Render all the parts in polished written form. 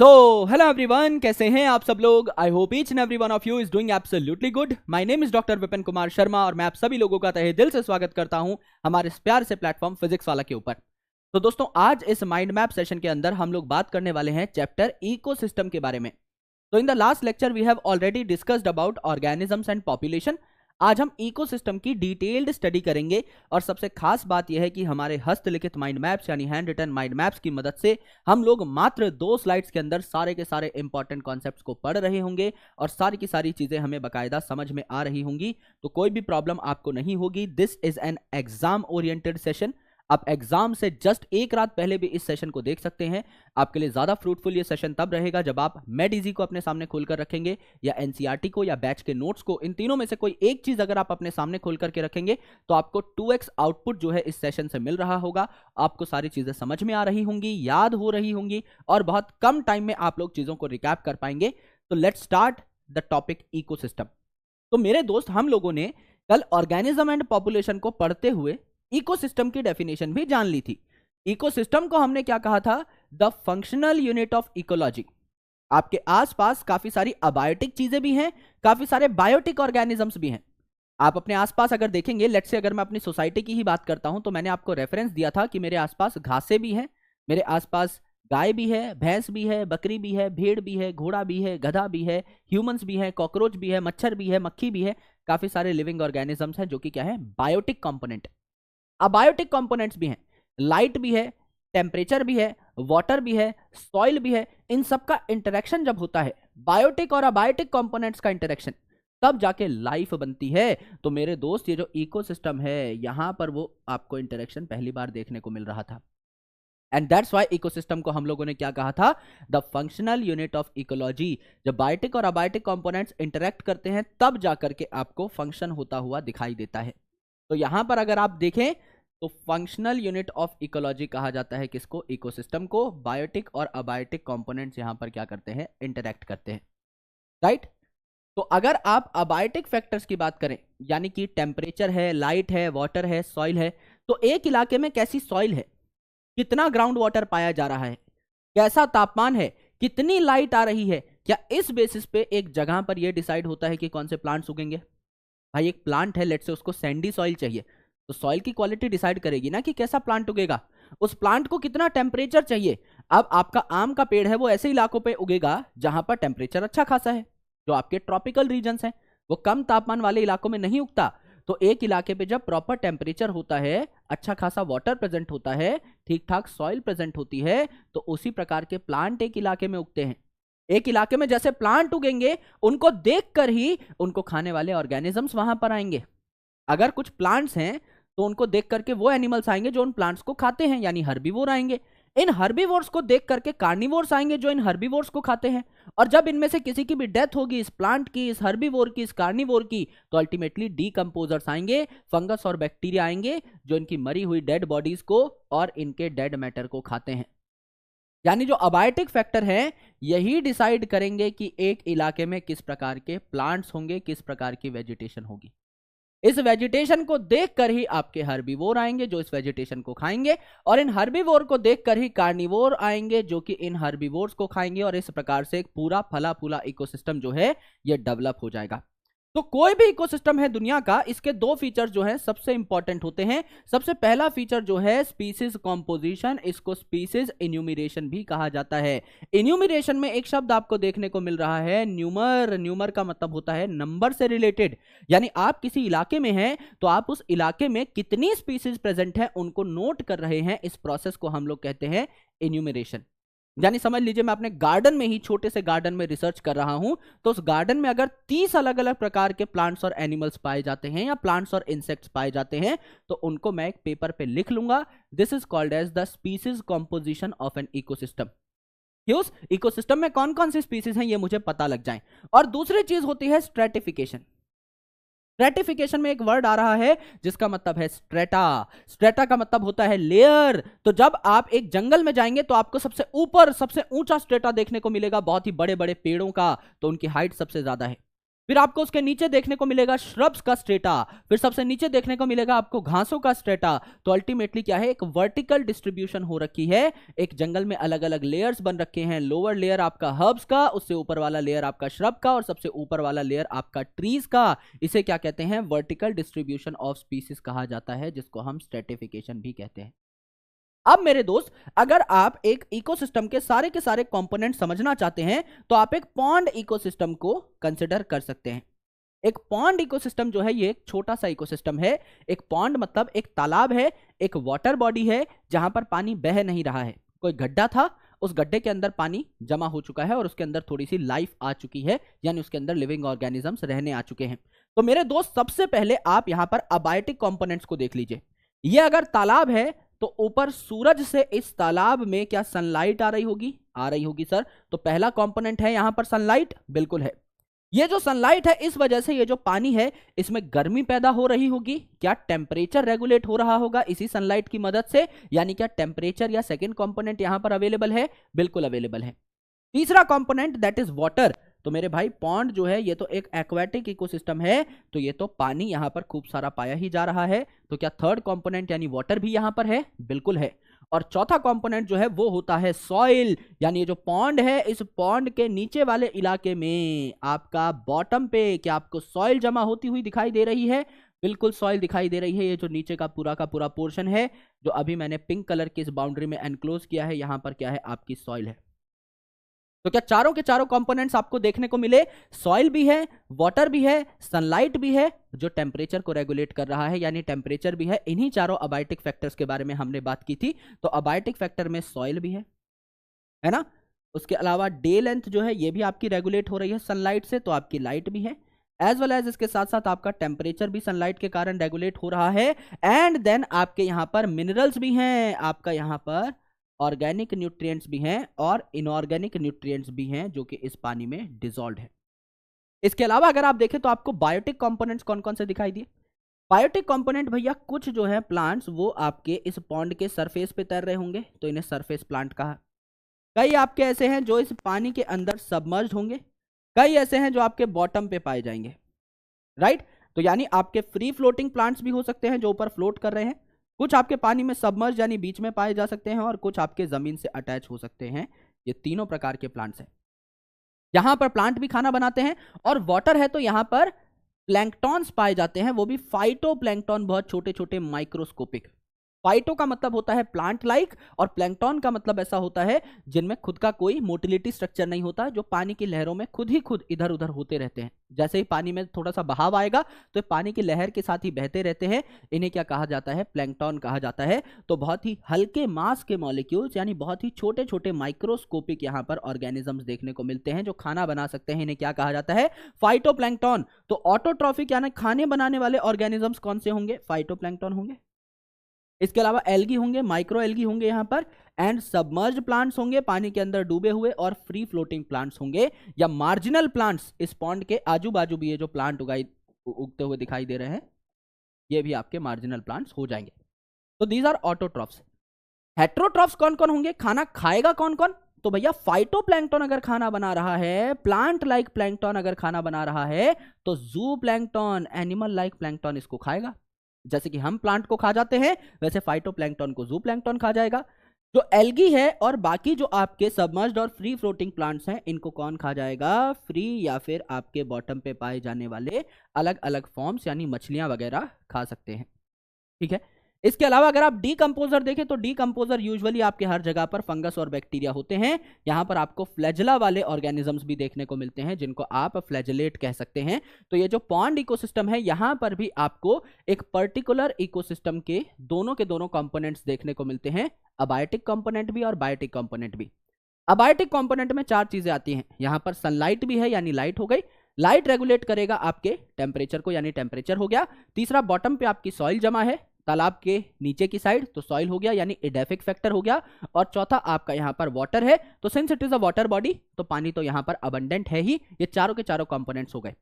So hello everyone, कैसे हैं आप सब लोग। I hope each and every one of you is doing absolutely good. My name is doctor Vipin Kumar Sharma और मैं आप सभी लोगों का तहे दिल से स्वागत करता हूं हमारे इस प्यार से प्लेटफॉर्म फिजिक्स वाला के ऊपर। तो दोस्तों, आज इस माइंड मैप सेशन के अंदर हम लोग बात करने वाले हैं चैप्टर इकोसिस्टम के बारे में। तो in the last lecture we have already discussed about organisms and population. आज हम इकोसिस्टम की डिटेल्ड स्टडी करेंगे और सबसे खास बात यह है कि हमारे हस्तलिखित माइंड मैप्स यानी हैंड रिटन माइंड मैप्स की मदद से हम लोग मात्र 2 स्लाइड्स के अंदर सारे के सारे इंपॉर्टेंट कॉन्सेप्ट्स को पढ़ रहे होंगे और सारी की सारी चीजें हमें बाकायदा समझ में आ रही होंगी। तो कोई भी प्रॉब्लम आपको नहीं होगी। This is an exam oriented session. आप एग्जाम से जस्ट एक रात पहले भी इस सेशन को देख सकते हैं। आपके लिए ज्यादा फ्रूटफुल ये सेशन तब रहेगा जब आप मेडिजी को अपने सामने खोलकर रखेंगे या एनसीईआरटी को या बैच के नोट्स को। इन तीनों में से कोई एक चीज अगर आप अपने सामने खोल करके रखेंगे तो आपको 2x आउटपुट जो है इस सेशन से मिल रहा होगा। आपको सारी चीजें समझ में आ रही होंगी, याद हो रही होंगी और बहुत कम टाइम में आप लोग चीजों को रिकैप कर पाएंगे। तो let's start the topic ecosystem. तो मेरे दोस्त, हम लोगों ने कल ऑर्गेनिज्म एंड पॉपुलेशन को पढ़ते हुए इकोसिस्टम की डेफिनेशन भी जान ली थी। इकोसिस्टम को हमने क्या कहा था? The functional unit of ecology. आपके आसपास काफी सारी अबायोटिक चीजें भी हैं, काफी सारे बायोटिक ऑर्गेनिजम्स भी हैं। आप अपने आसपास अगर देखेंगे, लेट्स से अगर मैं अपनी सोसाइटी की ही बात करता हूं तो मैंने आपको रेफरेंस दिया था कि मेरे आसपास घासें भी हैं, मेरे आसपास गाय भी है, भैंस भी है, बकरी भी है, भेड़ भी है, घोड़ा भी है, गधा भी है, ह्यूमंस भी है, कॉकरोच भी है, मच्छर भी है, मक्खी भी है। काफी सारे लिविंग ऑर्गेनिजम्स हैं जो कि क्या है? Biotic component. अबायोटिक कंपोनेंट्स भी हैं, लाइट भी है, टेम्परेचर भी है, वाटर भी है, सॉइल भी है। इन सब का इंटरेक्शन जब होता है, बायोटिक और अबायोटिक कंपोनेंट्स का इंटरेक्शन, तब जाके लाइफ बनती है। तो मेरे दोस्त, ये जो इकोसिस्टम है, यहां पर वो आपको इंटरेक्शन पहली बार देखने को मिल रहा था। एंड दैट्स वाई इकोसिस्टम को हम लोगों ने क्या कहा था? The functional unit of ecology. जब बायोटिक और अबायोटिक कंपोनेंट्स इंटरेक्ट करते हैं तब जाकर के आपको फंक्शन होता हुआ दिखाई देता है। तो यहां पर अगर आप देखें तो फंक्शनल यूनिट ऑफ इकोलॉजी कहा जाता है किसको? इकोसिस्टम को। बायोटिक और अबायोटिक कंपोनेंट्स यहां पर क्या करते हैं? इंटरेक्ट करते हैं, राइट। तो अगर आप अबायोटिक फैक्टर्स की बात करें, यानी कि टेम्परेचर है, लाइट है, वाटर है, सॉइल है, तो एक इलाके में कैसी सॉइल है, कितना ग्राउंड वाटर पाया जा रहा है, कैसा तापमान है, कितनी लाइट आ रही है, क्या इस बेसिस पे एक जगह पर यह डिसाइड होता है कि कौन से प्लांट्स उगेंगे? भाई, एक प्लांट है, लेट्स से उसको सैंडी सॉइल चाहिए, तो सॉइल की क्वालिटी डिसाइड करेगी ना कि कैसा प्लांट उगेगा। उस प्लांट को कितना टेम्परेचर चाहिए। अब आपका आम का पेड़ है, वो ऐसे इलाकों पे उगेगा जहां पर टेम्परेचर अच्छा खासा है, जो आपके ट्रॉपिकल रीजन्स हैं। वो कम तापमान वाले इलाकों में नहीं उगता। तो एक इलाके पे जब प्रॉपर टेम्परेचर होता है, अच्छा खासा वाटर प्रेजेंट होता है, ठीक ठाक सॉइल प्रेजेंट होती है, तो उसी प्रकार के प्लांट एक इलाके में उगते हैं। एक इलाके में जैसे प्लांट उगेंगे, उनको देखकर ही उनको खाने वाले ऑर्गेनिजम्स वहां पर आएंगे। अगर कुछ प्लांट्स हैं तो उनको देख करके वो एनिमल्स आएंगे जो उन प्लांट्स को खाते हैं, यानी हर्बीवोर आएंगे। इन हर्बीवोर्स को देख करके कार्निवोर्स आएंगे जो इन हर्बीवोर्स को खाते हैं। और जब इनमें से किसी की भी डेथ होगी, इस प्लांट की, इस हर्बीवोर की, इस कार्निवोर की, तो अल्टीमेटली डीकंपोजर्स आएंगे, फंगस और बैक्टीरिया आएंगे जो इनकी मरी हुई डेड बॉडीज को और इनके डेड मैटर को खाते हैं। यानी जो अबायोटिक फैक्टर हैं, यही डिसाइड करेंगे कि एक इलाके में किस प्रकार के प्लांट्स होंगे, किस प्रकार की वेजिटेशन होगी। इस वेजिटेशन को देखकर ही आपके हर्बीवोर आएंगे जो इस वेजिटेशन को खाएंगे, और इन हर्बीवोर को देखकर ही कार्निवोर आएंगे जो कि इन हर्बीवोर्स को खाएंगे। और इस प्रकार से एक पूरा फला फूला इकोसिस्टम जो है ये डेवलप हो जाएगा। तो कोई भी इकोसिस्टम है दुनिया का, इसके 2 फीचर्स जो हैं सबसे इंपॉर्टेंट होते हैं। सबसे पहला फीचर जो है स्पीसीज कॉम्पोजिशन, इसको स्पीसीज इन्यूमरेशन भी कहा जाता है। इन्यूमरेशन में एक शब्द आपको देखने को मिल रहा है, न्यूमर। न्यूमर का मतलब होता है नंबर से रिलेटेड। यानी आप किसी इलाके में हैं तो आप उस इलाके में कितनी स्पीसीज प्रेजेंट है उनको नोट कर रहे हैं। इस प्रोसेस को हम लोग कहते हैं इन्यूमरेशन। यानी समझ लीजिए, मैं अपने गार्डन में ही, छोटे से गार्डन में रिसर्च कर रहा हूं, तो उस गार्डन में अगर 30 अलग अलग प्रकार के प्लांट्स और एनिमल्स पाए जाते हैं या प्लांट्स और इंसेक्ट्स पाए जाते हैं, तो उनको मैं एक पेपर पे लिख लूंगा। This is called as the species composition of an ecosystem. कि उस इकोसिस्टम में कौन कौन सी स्पीसीज हैं ये मुझे पता लग जाए। और दूसरी चीज होती है स्ट्रेटिफिकेशन। स्ट्रेटिफिकेशन में एक वर्ड आ रहा है जिसका मतलब है स्ट्रेटा। स्ट्रेटा का मतलब होता है लेयर। तो जब आप एक जंगल में जाएंगे तो आपको सबसे ऊपर, सबसे ऊंचा स्ट्रेटा देखने को मिलेगा, बहुत ही बड़े बड़े पेड़ों का, तो उनकी हाइट सबसे ज्यादा है। फिर आपको उसके नीचे देखने को मिलेगा श्रब्स का स्ट्रेटा, फिर सबसे नीचे देखने को मिलेगा आपको घासों का स्ट्रेटा। तो अल्टीमेटली क्या है, एक वर्टिकल डिस्ट्रीब्यूशन हो रखी है, एक जंगल में अलग अलग लेयर्स बन रखे हैं। लोअर लेयर आपका हर्ब्स का, उससे ऊपर वाला लेयर आपका श्रब का, और सबसे ऊपर वाला लेयर आपका ट्रीज का। इसे क्या कहते हैं, वर्टिकल डिस्ट्रीब्यूशन ऑफ स्पीसीज कहा जाता है, जिसको हम स्ट्रेटिफिकेशन भी कहते हैं। अब मेरे दोस्त, अगर आप एक इकोसिस्टम के सारे कंपोनेंट समझना चाहते हैं तो आप एक पॉन्ड इकोसिस्टम को कंसिडर कर सकते हैं। एक पॉन्ड इकोसिस्टम जो है ये एक छोटा सा इकोसिस्टम है। एक पॉन्ड मतलब एक तालाब है, एक वाटर बॉडी है जहां पर पानी बह नहीं रहा है। कोई गड्ढा था, उस गड्ढे के अंदर पानी जमा हो चुका है और उसके अंदर थोड़ी सी लाइफ आ चुकी है, यानी उसके अंदर लिविंग ऑर्गेनिजम्स रहने आ चुके हैं। तो मेरे दोस्त, सबसे पहले आप यहां पर अबायोटिक कंपोनेंट्स को देख लीजिए। ये अगर तालाब है तो ऊपर सूरज से इस तालाब में क्या सनलाइट आ रही होगी? आ रही होगी सर। तो पहला कंपोनेंट है यहां पर सनलाइट, बिल्कुल है। ये जो सनलाइट है, इस वजह से ये जो पानी है इसमें गर्मी पैदा हो रही होगी। क्या टेम्परेचर रेगुलेट हो रहा होगा इसी सनलाइट की मदद से? यानी क्या टेम्परेचर या सेकंड कंपोनेंट यहां पर अवेलेबल है? बिल्कुल अवेलेबल है। तीसरा कंपोनेंट दैट इज वाटर। तो मेरे भाई, पॉन्ड जो है ये तो एक एक्वाटिक इकोसिस्टम है, तो ये तो पानी यहां पर खूब सारा पाया ही जा रहा है। तो क्या थर्ड कंपोनेंट यानी वाटर भी यहां पर है? बिल्कुल है। और चौथा कंपोनेंट जो है वो होता है सॉइल। यानी ये जो पॉन्ड है, इस पॉन्ड के नीचे वाले इलाके में आपका बॉटम पे क्या आपको सॉइल जमा होती हुई दिखाई दे रही है? बिल्कुल सॉइल दिखाई दे रही है। ये जो नीचे का पूरा पोर्शन है, जो अभी मैंने पिंक कलर की इस बाउंड्री में एनक्लोज किया है, यहां पर क्या है, आपकी सॉइल है। तो क्या चारों के चारों कंपोनेंट्स आपको देखने को मिले? सॉइल भी है, वाटर भी है, सनलाइट भी है, जो टेम्परेचर को रेगुलेट कर रहा है, यानी टेम्परेचर भी है। इन्हीं चारों अबायोटिक फैक्टर्स के बारे में हमने बात की थी। तो अबायोटिक फैक्टर में सॉइल भी है ना। उसके अलावा डे लेंथ जो है ये भी आपकी रेगुलेट हो रही है सनलाइट से, तो आपकी लाइट भी है। एज वेल एज इसके साथ साथ आपका टेम्परेचर भी सनलाइट के कारण रेगुलेट हो रहा है। एंड देन आपके यहाँ पर मिनरल्स भी हैं, आपका यहाँ पर ऑर्गेनिक न्यूट्रिएंट्स भी हैं और इनऑर्गेनिक न्यूट्रिएंट्स भी हैं, जो कि इस पानी में डिसॉल्व है। इसके अलावा अगर आप देखें तो आपको बायोटिक कंपोनेंट्स कौन कौन से दिखाई दिए? बायोटिक कंपोनेंट भैया, कुछ जो है प्लांट्स वो आपके इस पॉन्ड के सरफेस पे तैर रहे होंगे, तो इन्हें सरफेस प्लांट कहा। कई आपके ऐसे हैं जो इस पानी के अंदर सबमर्ज होंगे, कई ऐसे हैं जो आपके बॉटम पे पाए जाएंगे, राइट। तो यानी आपके फ्री फ्लोटिंग प्लांट्स भी हो सकते हैं जो ऊपर फ्लोट कर रहे हैं, कुछ आपके पानी में सबमर्ज यानी बीच में पाए जा सकते हैं, और कुछ आपके जमीन से अटैच हो सकते हैं। ये तीनों प्रकार के प्लांट्स हैं। यहां पर प्लांट भी खाना बनाते हैं, और वाटर है तो यहां पर प्लैंकटॉन्स पाए जाते हैं, वो भी फाइटोप्लैंक्टन, बहुत छोटे छोटे माइक्रोस्कोपिक। फाइटो का मतलब होता है प्लांट लाइक, और प्लैंकटन का मतलब ऐसा होता है जिनमें खुद का कोई मोटिलिटी स्ट्रक्चर नहीं होता, जो पानी की लहरों में खुद ही खुद इधर उधर होते रहते हैं। जैसे ही पानी में थोड़ा सा बहाव आएगा तो पानी की लहर के साथ ही बहते रहते हैं। इन्हें क्या कहा जाता है? प्लैंकटन कहा जाता है। तो बहुत ही हल्के मास के मॉलिक्यूल्स, यानी बहुत ही छोटे छोटे माइक्रोस्कोपिक यहाँ पर ऑर्गेनिजम्स देखने को मिलते हैं जो खाना बना सकते हैं। इन्हें क्या कहा जाता है? फाइटोप्लैंक्टन। तो ऑटोट्रॉफिक यानी खाने बनाने वाले ऑर्गेनिजम्स कौन से होंगे? फाइटोप्लैंक्टन होंगे। इसके अलावा एल्गी होंगे, माइक्रो एल्गी होंगे यहाँ पर, एंड सबमर्ज प्लांट्स होंगे, पानी के अंदर डूबे हुए, और फ्री फ्लोटिंग प्लांट्स होंगे, या मार्जिनल प्लांट्स। इस पॉन्ड के आजू बाजू भी ये जो प्लांट उगते हुए दिखाई दे रहे हैं, ये भी आपके मार्जिनल प्लांट्स हो जाएंगे। तो दीज आर ऑटोट्रॉफ्स। हेट्रोट्रॉफ्स कौन कौन होंगे? खाना खाएगा कौन कौन? तो भैया, फाइटोप्लैंक्टन अगर खाना बना रहा है, प्लांट लाइक प्लैंक्टन अगर खाना बना रहा है, तो जू प्लैंक्टन, एनिमल लाइक प्लैंक्टन इसको खाएगा। जैसे कि हम प्लांट को खा जाते हैं, वैसे फाइटोप्लैंक्टन को जूप्लैंक्टन खा जाएगा। जो एल्गी है और बाकी जो आपके सबमर्ज्ड और फ्री फ्लोटिंग प्लांट्स हैं, इनको कौन खा जाएगा? फ्री या फिर आपके बॉटम पे पाए जाने वाले अलग अलग फॉर्म्स, यानी मछलियां वगैरह खा सकते हैं। ठीक है। इसके अलावा अगर आप डीकंपोजर देखें तो डीकंपोजर यूजुअली आपके हर जगह पर फंगस और बैक्टीरिया होते हैं। यहां पर आपको फ्लैजेला वाले ऑर्गेनिजम्स भी देखने को मिलते हैं, जिनको आप फ्लैजेलेट कह सकते हैं। तो ये जो पॉन्ड इकोसिस्टम है, यहां पर भी आपको एक पर्टिकुलर इकोसिस्टम के दोनों कंपोनेंट्स देखने को मिलते हैं, अबायोटिक कंपोनेंट भी और बायोटिक कंपोनेंट भी। अबायोटिक कंपोनेंट में चार चीजें आती हैं। यहां पर सनलाइट भी है, यानी लाइट हो गई, लाइट रेगुलेट करेगा आपके टेम्परेचर को, यानी टेम्परेचर हो गया। तीसरा, बॉटम पे आपकी सॉइल जमा है तालाब के नीचे की साइड, तो सॉइल हो गया, यानी एडेफिक फैक्टर हो गया। और चौथा आपका यहां पर वाटर है, तो since it is a water body, तो पानी तो यहां पर अबंडेंट है ही। ये चारों के चारों कंपोनेंट्स हो गए।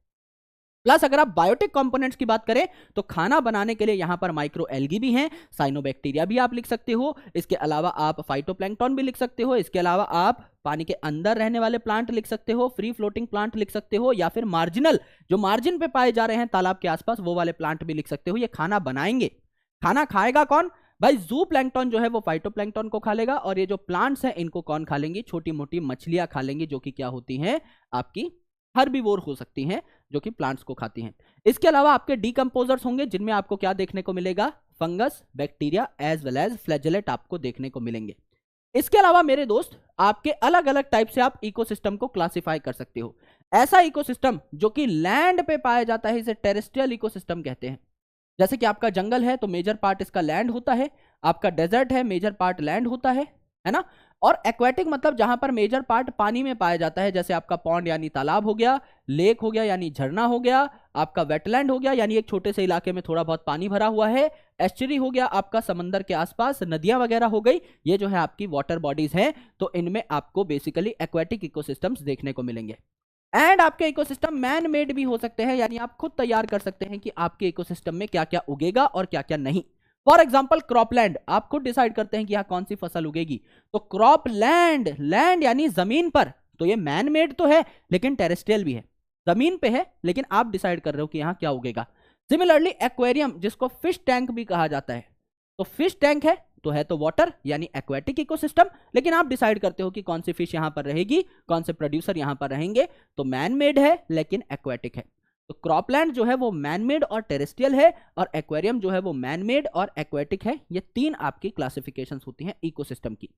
प्लस अगर आप बायोटिक कंपोनेंट्स की बात करें तो खाना बनाने के लिए यहां पर माइक्रो एल्गी भी हैं, साइनोबैक्टीरिया भी आप लिख सकते हो, इसके अलावा आप फाइटोप्लैंक्टन भी लिख सकते हो, इसके अलावा आप पानी के अंदर रहने वाले प्लांट लिख सकते हो, फ्री फ्लोटिंग प्लांट लिख सकते हो, या फिर मार्जिनल जो मार्जिन पे पाए जा रहे हैं तालाब के आसपास वो वाले प्लांट भी लिख सकते हो। ये खाना बनाएंगे। खाना खाएगा कौन भाई? जू प्लैंक्टन जो है वो फाइटोप्लैंक्टन को खा लेगा, और ये जो प्लांट्स हैं इनको कौन खा लेंगी? छोटी मोटी मछलियां खा लेंगी, जो कि क्या होती हैं? आपकी हर्बीवोर हो सकती हैं, जो कि प्लांट्स को खाती हैं। इसके अलावा आपके डीकंपोजर्स होंगे, जिनमें आपको क्या देखने को मिलेगा? Fungus, bacteria as well as flagellate आपको देखने को मिलेंगे। इसके अलावा मेरे दोस्त आपके अलग अलग टाइप से आप इकोसिस्टम को क्लासिफाई कर सकते हो। ऐसा इकोसिस्टम जो कि लैंड पे पाया जाता है इसे टेरेस्ट्रियल इकोसिस्टम कहते हैं। जैसे कि आपका जंगल है तो मेजर पार्ट इसका लैंड होता है, आपका डेजर्ट है मेजर पार्ट लैंड होता है ना। और एक्वेटिक मतलब जहां पर मेजर पार्ट पानी में पाया जाता है, जैसे आपका पॉन्ड यानी तालाब हो गया, लेक हो गया यानी झरना हो गया, आपका वेटलैंड हो गया यानी एक छोटे से इलाके में थोड़ा बहुत पानी भरा हुआ है, एस्चुरी हो गया आपका समंदर के आसपास, नदियां वगैरह हो गई, ये जो है आपकी वाटर बॉडीज हैं। तो इनमें आपको बेसिकली एक्वेटिक इकोसिस्टम्स देखने को मिलेंगे। एंड आपके इकोसिस्टम मैन मेड भी हो सकते हैं, यानी आप खुद तैयार कर सकते हैं कि आपके इकोसिस्टम में क्या क्या उगेगा और क्या क्या नहीं। फॉर एग्जाम्पल क्रॉपलैंड, आप खुद डिसाइड करते हैं कि यहाँ कौन सी फसल उगेगी। तो क्रॉपलैंड, लैंड यानी जमीन पर, तो ये मैन मेड तो है लेकिन टेरेस्ट्रियल भी है, जमीन पे है लेकिन आप डिसाइड कर रहे हो कि यहाँ क्या उगेगा। सिमिलरली एक्वेरियम, जिसको फिश टैंक भी कहा जाता है, तो फिश टैंक है तो वाटर यानी एक्वेटिक इकोसिस्टम, लेकिन आप डिसाइड करते हो कि कौन सी फिश यहां पर रहेगी, कौन से प्रोड्यूसर यहां पर रहेंगे। तो मैन मेड है लेकिन एक्वेटिक है। तो क्रॉपलैंड जो है वो मैन मेड और टेरेस्ट्रियल है, और एक्वेरियम जो है वो मैन मेड और एक्वेटिक है। ये तीन आपकी क्लासिफिकेशंस होती हैं इकोसिस्टम की।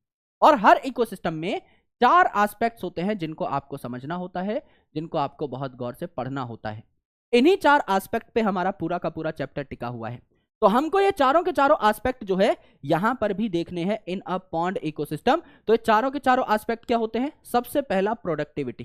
और हर इकोसिस्टम में 4 एस्पेक्ट्स होते हैं जिनको आपको समझना होता है, जिनको आपको बहुत गौर से पढ़ना होता है। इन्हीं 4 एस्पेक्ट पे हमारा पूरा का पूरा चैप्टर टिका हुआ है। तो हमको ये चारों के चारों एस्पेक्ट जो है यहां पर भी देखने हैं इन अ पॉन्ड इकोसिस्टम। तो ये चारों के चारों एस्पेक्ट क्या होते हैं? सबसे पहला प्रोडक्टिविटी।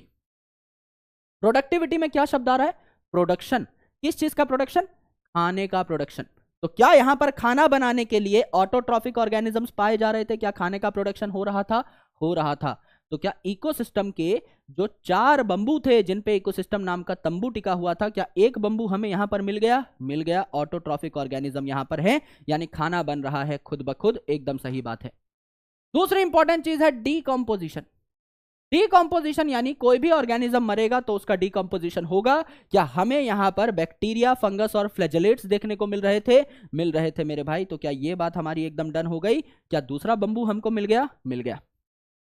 प्रोडक्टिविटी में क्या शब्द आ रहा है? प्रोडक्शन। किस चीज का प्रोडक्शन? खाने का प्रोडक्शन। तो क्या यहां पर खाना बनाने के लिए ऑटोट्रॉफिक ऑर्गेनिजम्स पाए जा रहे थे? क्या खाने का प्रोडक्शन हो रहा था? हो रहा था। तो क्या इकोसिस्टम के जो 4 बंबू थे जिन पे इकोसिस्टम नाम का तंबू टिका हुआ था, क्या एक बंबू हमें यहां पर मिल गया? मिल गया। ऑटोट्रॉफिक ऑर्गेनिज्म यहां पर है, यानी खाना बन रहा है खुद ब खुद। एकदम सही बात है। दूसरी इंपॉर्टेंट चीज है डीकंपोजिशन। डीकंपोजिशन यानी कोई भी ऑर्गेनिज्म मरेगा तो उसका डीकंपोजिशन होगा। क्या हमें यहां पर बैक्टीरिया, फंगस और फ्लैजेलेट्स देखने को मिल रहे थे? मिल रहे थे मेरे भाई। तो क्या ये बात हमारी एकदम डन हो गई? क्या दूसरा बंबू हमको मिल गया? मिल गया।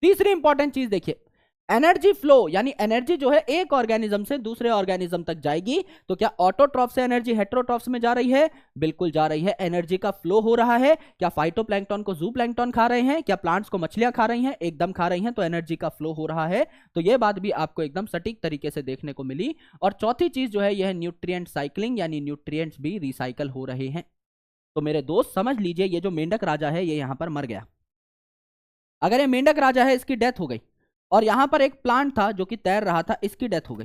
तीसरी इंपॉर्टेंट चीज देखिए, एनर्जी फ्लो, यानी एनर्जी जो है एक ऑर्गेनिज्म से दूसरे ऑर्गेनिज्म तक जाएगी। तो क्या ऑटोट्रॉफ से एनर्जी हेटेरोट्रॉफ्स में जा रही है? बिल्कुल जा रही है। एनर्जी का फ्लो हो रहा है। क्या फाइटोप्लैंक्टन को जूप्लैंक्टन खा रहे हैं? क्या प्लांट्स को मछलियां खा रही हैं? एकदम खा रही हैं। तो एनर्जी का फ्लो हो रहा है। तो यह बात भी आपको एकदम सटीक तरीके से देखने को मिली। और चौथी चीज जो है यह न्यूट्रिएंट साइक्लिंग, यानी न्यूट्रिएंट्स भी रिसाइकल हो रहे हैं। तो मेरे दोस्त समझ लीजिए, ये जो मेंढक राजा है ये यहां पर मर गया। अगर ये मेंढक राजा है, इसकी डेथ हो गई, और यहां पर एक प्लांट था जो कि तैर रहा था, इसकी डेथ हो गई।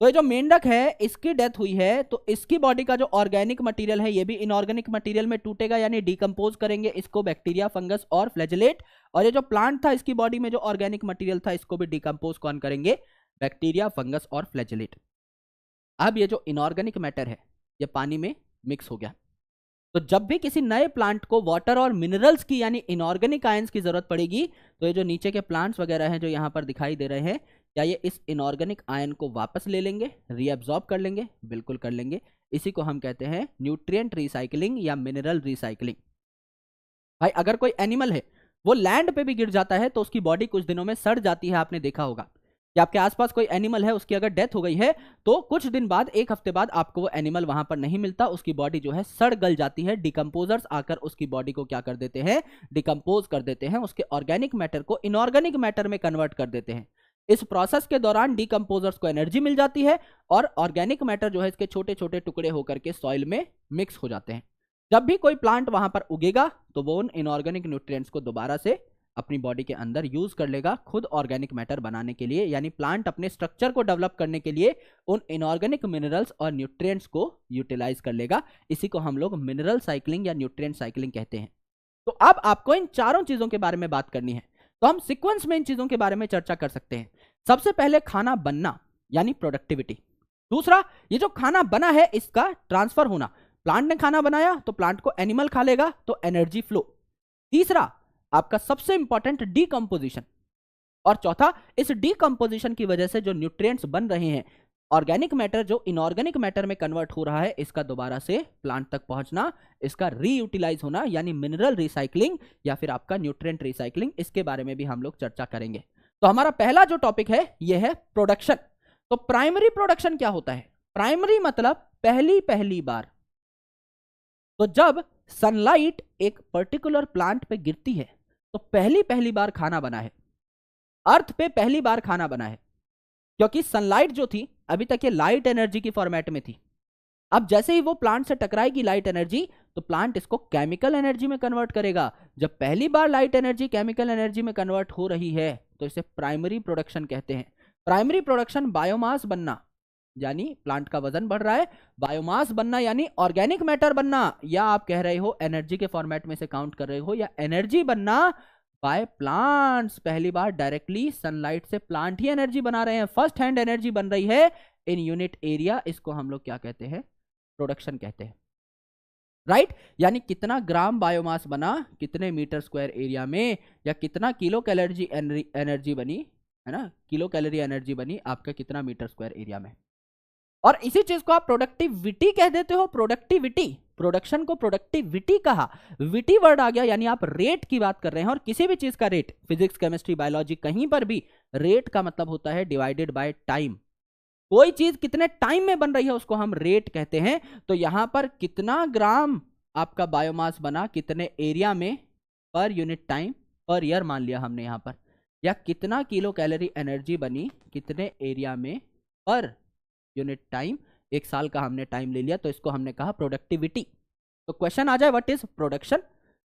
तो ये जो मेंढक है इसकी डेथ हुई है, तो इसकी बॉडी का जो ऑर्गेनिक मटेरियल है ये भी इनऑर्गेनिक मटेरियल में टूटेगा, यानी डिकम्पोज करेंगे इसको बैक्टीरिया, फंगस और फ्लैजेलेट। और ये जो प्लांट था इसकी बॉडी में जो ऑर्गेनिक मटेरियल था इसको भी डिकम्पोज कौन करेंगे? बैक्टीरिया, फंगस और फ्लैजेलेट। अब ये जो इनऑर्गेनिक मैटर है ये पानी में मिक्स हो गया। तो जब भी किसी नए प्लांट को वाटर और मिनरल्स की यानी इनऑर्गेनिक आयंस की जरूरत पड़ेगी, तो ये जो नीचे के प्लांट्स वगैरह हैं जो यहाँ पर दिखाई दे रहे हैं, क्या ये इस इनऑर्गेनिक आयन को वापस ले लेंगे, रीअब्सॉर्ब कर लेंगे? बिल्कुल कर लेंगे। इसी को हम कहते हैं न्यूट्रिएंट रिसाइकलिंग या मिनरल रिसाइकलिंग। भाई अगर कोई एनिमल है वो लैंड पे भी गिर जाता है तो उसकी बॉडी कुछ दिनों में सड़ जाती है, आपने देखा होगा कि आपके आसपास कोई एनिमल है, उसकी अगर डेथ हो गई है तो कुछ दिन बाद, 1 हफ्ते बाद आपको वो एनिमल वहां पर नहीं मिलता, उसकी बॉडी जो है सड़ गल जाती है। डिकम्पोजर्स आकर उसकी बॉडी को क्या कर देते हैं? डिकम्पोज कर देते हैं, उसके ऑर्गेनिक मैटर को इनऑर्गेनिक मैटर में कन्वर्ट कर देते हैं। इस प्रोसेस के दौरान डिकम्पोजर्स को एनर्जी मिल जाती है और ऑर्गेनिक मैटर जो है इसके छोटे छोटे टुकड़े होकर के सॉइल में मिक्स हो जाते हैं। जब भी कोई प्लांट वहां पर उगेगा तो वो उन इनऑर्गेनिक न्यूट्रिएंट्स को दोबारा से अपनी बॉडी के अंदर यूज कर लेगा खुद ऑर्गेनिक मैटर बनाने के लिए, यानी प्लांट अपने स्ट्रक्चर को डेवलप करने के लिए उन इनऑर्गेनिक मिनरल्स और न्यूट्रिएंट्स को यूटिलाइज कर लेगा। इसी को हम लोग मिनरल साइक्लिंग या न्यूट्रिएंट साइक्लिंग कहते हैं। तो अब आपको इन चारों चीजों के बारे में बात करनी है, तो हम सीक्वेंस में इन चीजों के बारे में चर्चा कर सकते हैं। सबसे पहले खाना बनना यानी प्रोडक्टिविटी। दूसरा, ये जो खाना बना है इसका ट्रांसफर होना, प्लांट ने खाना बनाया तो प्लांट को एनिमल खा लेगा तो एनर्जी फ्लो। तीसरा आपका सबसे इंपॉर्टेंट डीकंपोजिशन, और चौथा इस डीकंपोजिशन की वजह से जो न्यूट्रिएंट्स बन रहे हैं, ऑर्गेनिक मैटर जो इनऑर्गेनिक मैटर में कन्वर्ट हो रहा है, इसका दोबारा से प्लांट तक पहुंचना, इसका रीयूटिलाइज होना यानी मिनरल रिसाइकलिंग या फिर आपका न्यूट्रिएंट रिसाइकलिंग, इसके बारे में भी हम लोग चर्चा करेंगे। तो हमारा पहला जो टॉपिक है यह है प्रोडक्शन। तो प्राइमरी प्रोडक्शन क्या होता है? प्राइमरी मतलब पहली बार। तो जब सनलाइट एक पर्टिकुलर प्लांट पे गिरती है तो पहली बार खाना बना है, अर्थ पे पहली बार खाना बना है, क्योंकि सनलाइट जो थी अभी तक ये लाइट एनर्जी की फॉर्मेट में थी। अब जैसे ही वो प्लांट से टकराएगी लाइट एनर्जी, तो प्लांट इसको केमिकल एनर्जी में कन्वर्ट करेगा। जब पहली बार लाइट एनर्जी केमिकल एनर्जी में कन्वर्ट हो रही है तो इसे प्राइमरी प्रोडक्शन कहते हैं। प्राइमरी प्रोडक्शन बायोमास बनना, यानी प्लांट का वजन बढ़ रहा है, बायोमास बनना यानी ऑर्गेनिक मैटर बनना, या आप कह रहे हो एनर्जी के फॉर्मेट में से काउंट कर रहे हो, या एनर्जी बनना बाय प्लांट्स। पहली बार डायरेक्टली सनलाइट से प्लांट ही एनर्जी बना रहे हैं, फर्स्ट हैंड एनर्जी बन रही है इन यूनिट एरिया। इसको हम लोग क्या कहते हैं? प्रोडक्शन कहते हैं, राइट? यानी कितना ग्राम बायोमास बना कितने मीटर स्क्वायर एरिया में, या कितना किलो कैलोरी एनर्जी बनी, है ना, किलो कैलोरी एनर्जी बनी आपका कितना मीटर स्क्वायर एरिया में। और इसी चीज को आप प्रोडक्टिविटी कह देते हो। प्रोडक्टिविटी, प्रोडक्शन को प्रोडक्टिविटी कहा, विटी वर्ड आ गया, यानी आप रेट की बात कर रहे हैं। और किसी भी चीज का रेट, फिजिक्स केमिस्ट्री बायोलॉजी कहीं पर भी रेट का मतलब होता है डिवाइडेड बाय टाइम। कोई चीज कितने टाइम में बन रही है उसको हम रेट कहते हैं। तो यहां पर कितना ग्राम आपका बायोमास बना कितने एरिया में per unit time, per year मान लिया हमने यहां पर, या कितना किलो कैलोरी एनर्जी बनी कितने एरिया में पर यूनिट टाइम, एक साल का हमने टाइम ले लिया तो इसको हमने कहा प्रोडक्टिविटी। तो क्वेश्चन आ जाए व्हाट इज प्रोडक्शन?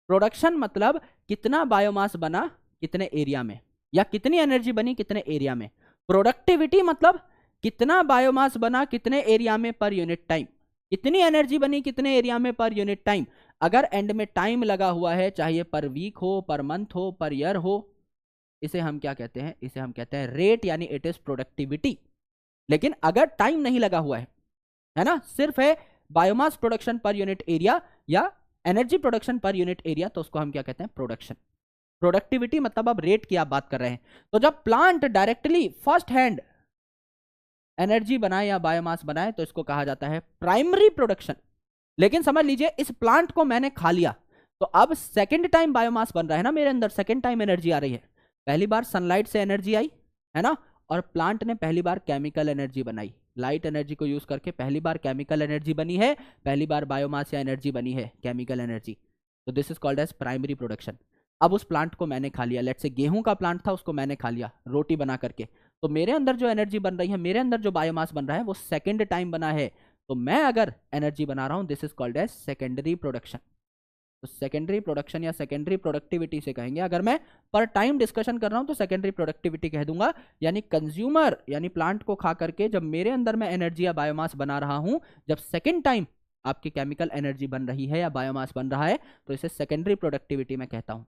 प्रोडक्शन मतलब कितना बायोमास बना कितने एरिया में, या कितनी एनर्जी बनी कितने एरिया में। प्रोडक्टिविटी मतलब कितना बायोमास बना कितने एरिया में पर यूनिट टाइम, कितनी एनर्जी बनी कितने एरिया में पर यूनिट टाइम। अगर एंड में टाइम लगा हुआ है, चाहे पर वीक हो, पर मंथ हो, पर ईयर हो, इसे हम क्या कहते हैं? इसे हम कहते हैं रेट, यानी इट इज प्रोडक्टिविटी। लेकिन अगर टाइम नहीं लगा हुआ है ना, सिर्फ है biomass production per unit area या energy production per unit area, तो उसको हम क्या कहते हैं? प्रोडक्शन। प्रोडक्टिविटी मतलब अब रेट की आप बात कर रहे हैं। तो जब plant directly first hand energy बनाए या बायोमास बनाए तो इसको कहा जाता है प्राइमरी प्रोडक्शन। लेकिन समझ लीजिए इस प्लांट को मैंने खा लिया तो अब सेकेंड टाइम बायोमास बन रहा है ना मेरे अंदर, सेकेंड टाइम एनर्जी आ रही है। पहली बार सनलाइट से एनर्जी आई, है ना, और प्लांट ने पहली बार केमिकल एनर्जी बनाई, लाइट एनर्जी को यूज करके पहली बार केमिकल एनर्जी बनी है, पहली बार बायोमास या एनर्जी बनी है केमिकल एनर्जी। तो this is called as primary production. अब उस प्लांट को मैंने खा लिया, लेट्स से गेहूं का प्लांट था उसको मैंने खा लिया रोटी बना करके, तो मेरे अंदर जो एनर्जी बन रही है, मेरे अंदर जो बायोमास बन रहा है वो सेकेंड टाइम बना है। तो मैं अगर एनर्जी बना रहा हूं this is called as secondary production. तो सेकेंडरी प्रोडक्शन या सेकेंडरी प्रोडक्टिविटी से कहेंगे। अगर मैं पर टाइम डिस्कशन कर रहा हूं तो सेकेंडरी प्रोडक्टिविटी कह दूंगा, यानी कंज्यूमर यानी प्लांट को खा करके जब मेरे अंदर मैं एनर्जी या बायोमास बना रहा हूं, जब सेकेंड टाइम आपकी केमिकल एनर्जी बन रही है या बायोमास बन रहा है, तो इसे सेकेंडरी प्रोडक्टिविटी में कहता हूं।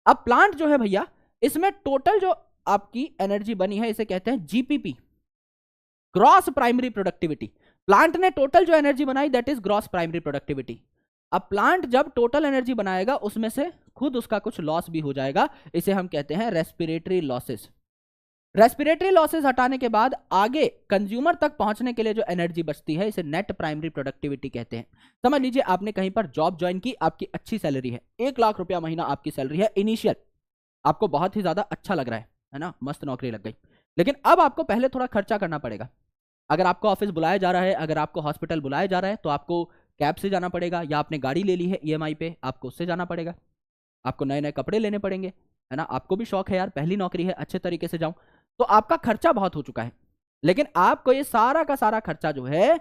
अब प्लांट जो है भैया, इसमें टोटल जो आपकी एनर्जी बनी है इसे कहते हैं GPP, gross primary productivity. Plant ने टोटल जो एनर्जी बनाई that is gross primary productivity. अब प्लांट जब टोटल एनर्जी बनाएगा उसमें से खुद उसका कुछ लॉस भी हो जाएगा, इसे हम कहते हैं रेस्पिरेटरी लॉसेस। रेस्पिरेटरी लॉसेस हटाने के बाद आगे कंज्यूमर तक पहुंचने के लिए जो एनर्जी बचती है इसे नेट प्राइमरी प्रोडक्टिविटी कहते हैं। समझ लीजिए आपने कहीं पर जॉब ज्वाइन की, आपकी अच्छी सैलरी है, 1 लाख रुपया महीना आपकी सैलरी है इनिशियल, आपको बहुत ही ज्यादा अच्छा लग रहा है ना, मस्त नौकरी लग गई। लेकिन अब आपको पहले थोड़ा खर्चा करना पड़ेगा। अगर आपको ऑफिस बुलाया जा रहा है, अगर आपको हॉस्पिटल बुलाया जा रहा है, तो आपको कैब से जाना पड़ेगा, या आपने गाड़ी ले ली है ईएमआई पे, आपको उससे जाना पड़ेगा, आपको नए नए कपड़े लेने पड़ेंगे, है ना। आपको भी शौक है यार पहली नौकरी है अच्छे तरीके से जाऊं, तो आपका खर्चा बहुत हो चुका है। लेकिन आपको ये सारा का सारा खर्चा जो है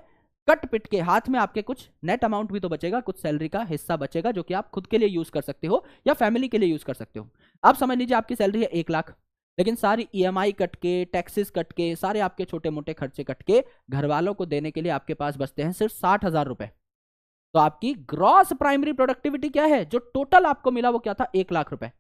कट पिट के हाथ में आपके कुछ नेट अमाउंट भी तो बचेगा, कुछ सैलरी का हिस्सा बचेगा जो कि आप खुद के लिए यूज कर सकते हो या फैमिली के लिए यूज कर सकते हो। आप समझ लीजिए आपकी सैलरी है 1 लाख, लेकिन सारी ईएमआई कट के, टैक्सेस कट के, सारे आपके छोटे मोटे खर्चे कट के घर वालों को देने के लिए आपके पास बचते हैं सिर्फ 60,000 रुपए। तो आपकी ग्रॉस प्राइमरी प्रोडक्टिविटी क्या है? जो टोटल आपको मिला वो क्या था? 1 लाख रुपए।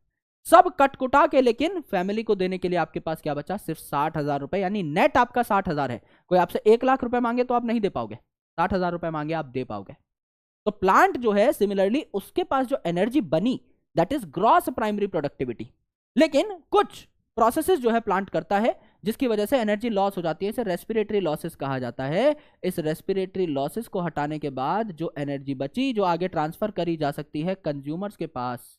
सब कटकुटा के, लेकिन फैमिली को देने के लिए आपके पास क्या बचा, सिर्फ 60,000 रुपए, यानी नेट आपका 60,000 है। कोई आपसे 1,00,000 रुपए मांगे तो आप नहीं दे पाओगे, 60,000 रुपए मांगे आप दे पाओगे। तो प्लांट जो है सिमिलरली उसके पास जो एनर्जी बनी that is gross primary productivity, लेकिन कुछ प्रोसेसेस जो है प्लांट करता है जिसकी वजह से एनर्जी लॉस हो जाती है, इसे रेस्पिरेटरी लॉसेस कहा जाता है। इस रेस्पिरेटरी लॉसेस को हटाने के बाद जो एनर्जी बची जो आगे ट्रांसफर करी जा सकती है कंज्यूमर्स के पास,